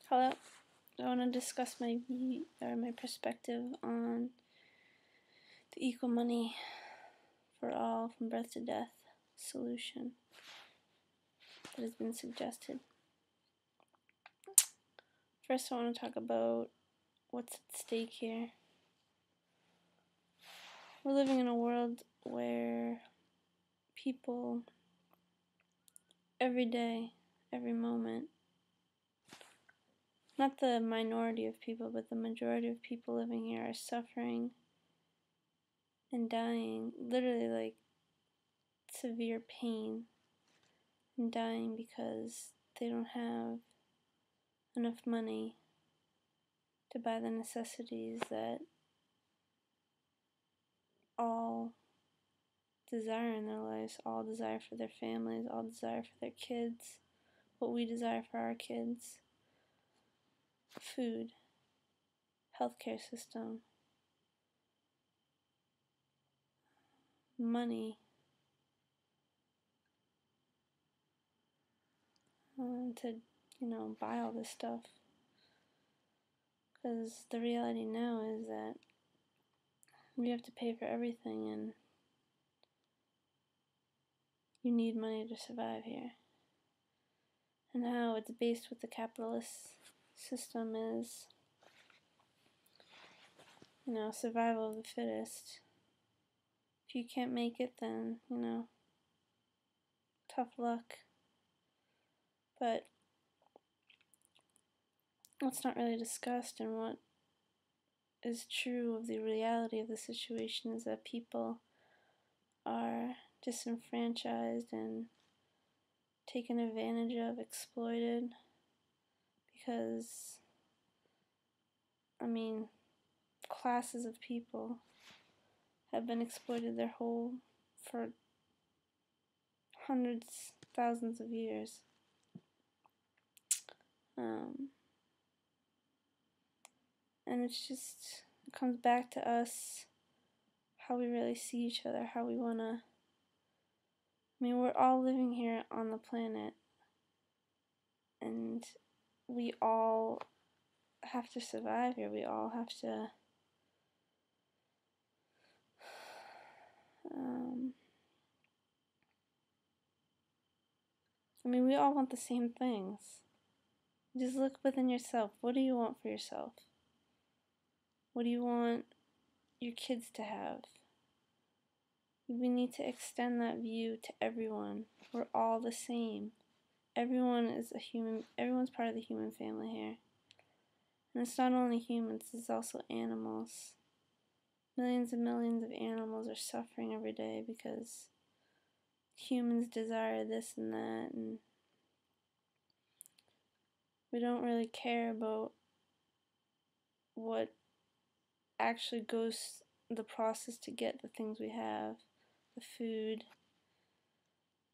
Hello. I want to discuss my perspective on the equal money for all from birth to death solution that has been suggested. First, I want to talk about what's at stake here. We're living in a world where people, every day, every moment, not the minority of people, but the majority of people living here are suffering and dying, literally like severe pain, and dying because they don't have enough money to buy the necessities that all desire in their lives, all desire for their families, all desire for their kids, what we desire for our kids: food, healthcare system, money, to, buy all this stuff. Because the reality now is that we have to pay for everything, and you need money to survive here. And how it's based with the capitalist system is, survival of the fittest. If you can't make it, then, tough luck. But what's not really discussed and what is true of the reality of the situation is that people are disenfranchised and taken advantage of, exploited, because, classes of people have been exploited for hundreds, thousands of years. And it comes back to us, how we really see each other, how we wanna, we're all living here on the planet, and we all have to survive here. We all have to we all want the same things. Just look within yourself. What do you want for yourself? What do you want your kids to have? We need to extend that view to everyone. We're all the same. Everyone is a human. Everyone's part of the human family here. And it's not only humans, it's also animals. Millions and millions of animals are suffering every day because humans desire this and that, and we don't really care about what actually goes the process to get the things we have, the food,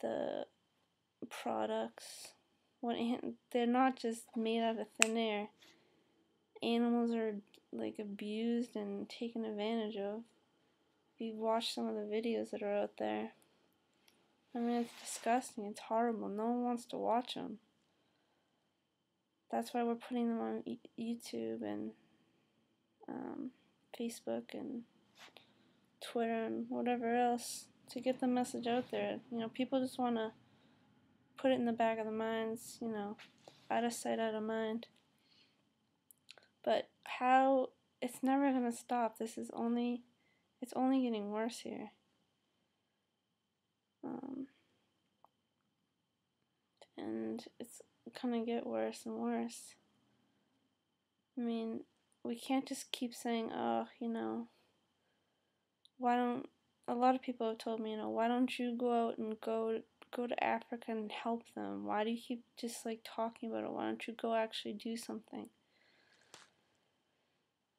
the products. They're not just made out of thin air. Animals are like abused and taken advantage of. If you watch some of the videos that are out there, it's disgusting, it's horrible, no one wants to watch them. That's why we're putting them on YouTube and Facebook and Twitter and whatever else, to get the message out there. People just want to put it in the back of their minds, out of sight, out of mind. But it's never going to stop. It's only getting worse here. And it's going to get worse and worse. We can't just keep saying, a lot of people have told me, why don't you go out and go to Africa and help them? Why do you keep just talking about it? Why don't you go actually do something?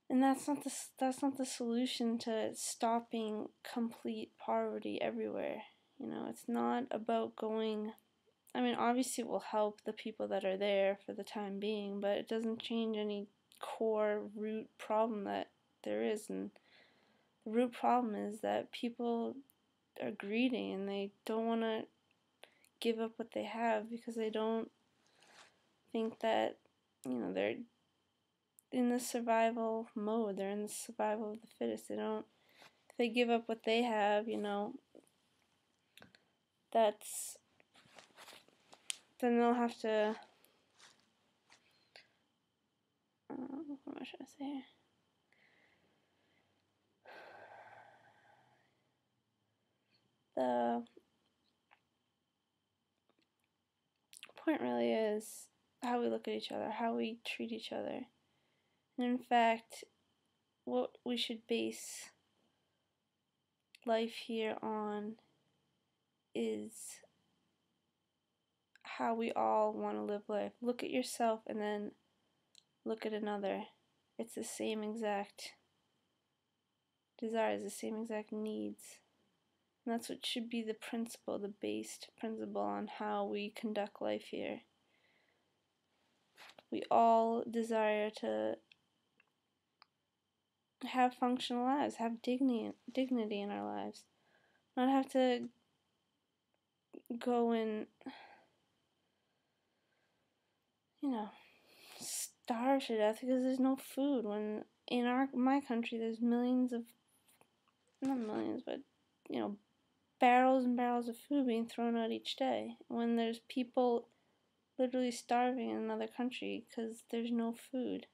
And that's not the solution to stopping complete poverty everywhere. It's not about going. Obviously it will help the people that are there for the time being, but it doesn't change any core root problem that there is. And the root problem is that people are greedy and they don't want to give up what they have because they don't think that they're in the survival mode. They're in the survival of the fittest. If they give up what they have, then they'll have to, what am I trying to say here? The point really is how we look at each other, how we treat each other. And in fact, what we should base life here on is how we all want to live life. Look at yourself and then look at another. It's the same exact desires, the same exact needs. And that's what should be the principle, the based principle on how we conduct life here. We all desire to have functional lives, have dignity in our lives. Not have to go and, starve to death because there's no food. When in my country there's millions of, not millions, but barrels and barrels of food being thrown out each day. When there's people literally starving in another country because there's no food.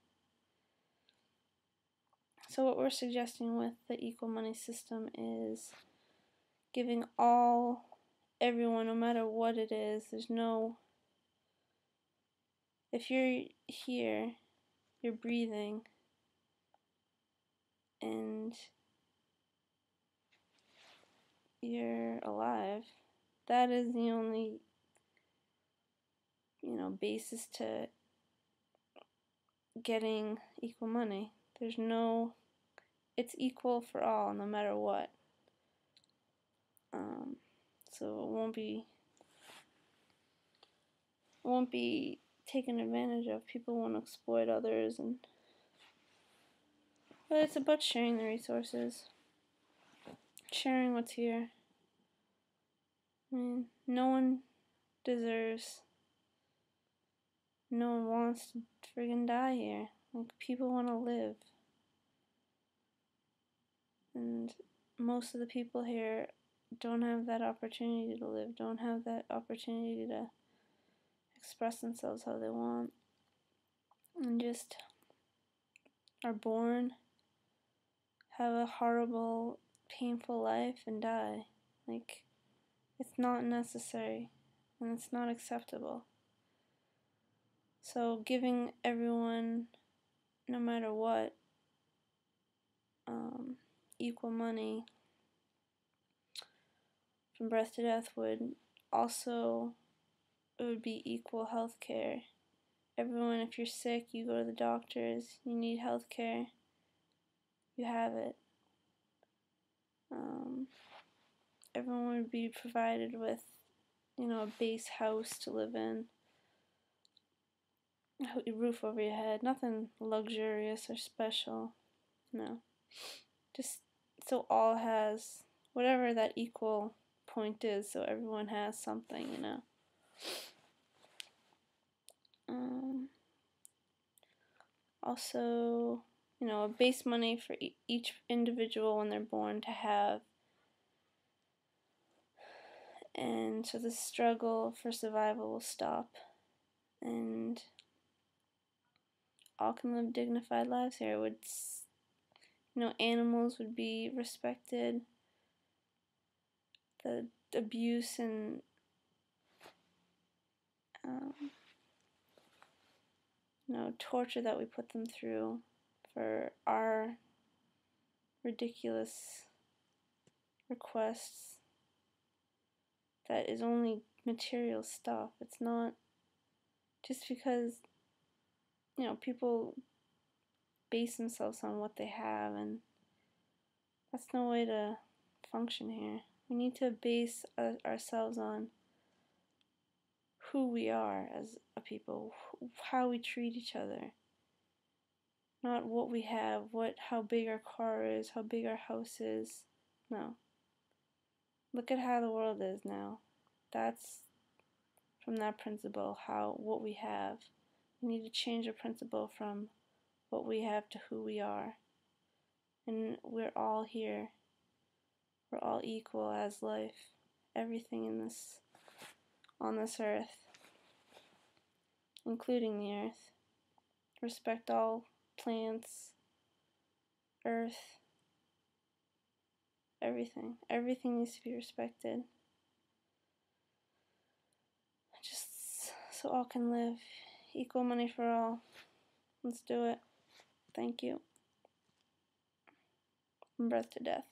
So what we're suggesting with the equal money system is giving everyone, no matter what it is, if you're here, you're breathing, and you're alive, that is the only, basis to getting equal money. It's equal for all, no matter what. So it won't be taken advantage of. People won't exploit others, but it's about sharing the resources, sharing what's here. I mean, no one wants to friggin' die here. Like, people want to live. And most of the people here don't have that opportunity to live, don't have that opportunity to express themselves how they want, and just are born, have a horrible, painful life, and die. Like, it's not necessary, and it's not acceptable. So giving everyone, no matter what, equal money from birth to death would be equal health care. Everyone, if you're sick, you go to the doctors, you need health care, you have it. Everyone would be provided with, a base house to live in, a roof over your head, nothing luxurious or special, no. Just so all has whatever that equal point is, so everyone has something, Also, a base money for each individual when they're born to have, and so the struggle for survival will stop, and all can live dignified lives here. Animals would be respected. The abuse and torture that we put them through for our ridiculous requests, that is only material stuff. It's not just because people base themselves on what they have, and that's no way to function here. We need to base ourselves on who we are as a people, how we treat each other, not what we have, how big our car is, how big our house is. No. Look at how the world is now. That's from that principle, what we have. We need to change the principle from what we have to who we are. And we're all here. We're all equal as life. Everything on this earth, including the earth. Respect all plants, earth, everything. Everything needs to be respected. Just so all can live. Equal money for all. Let's do it. Thank you. From birth to death.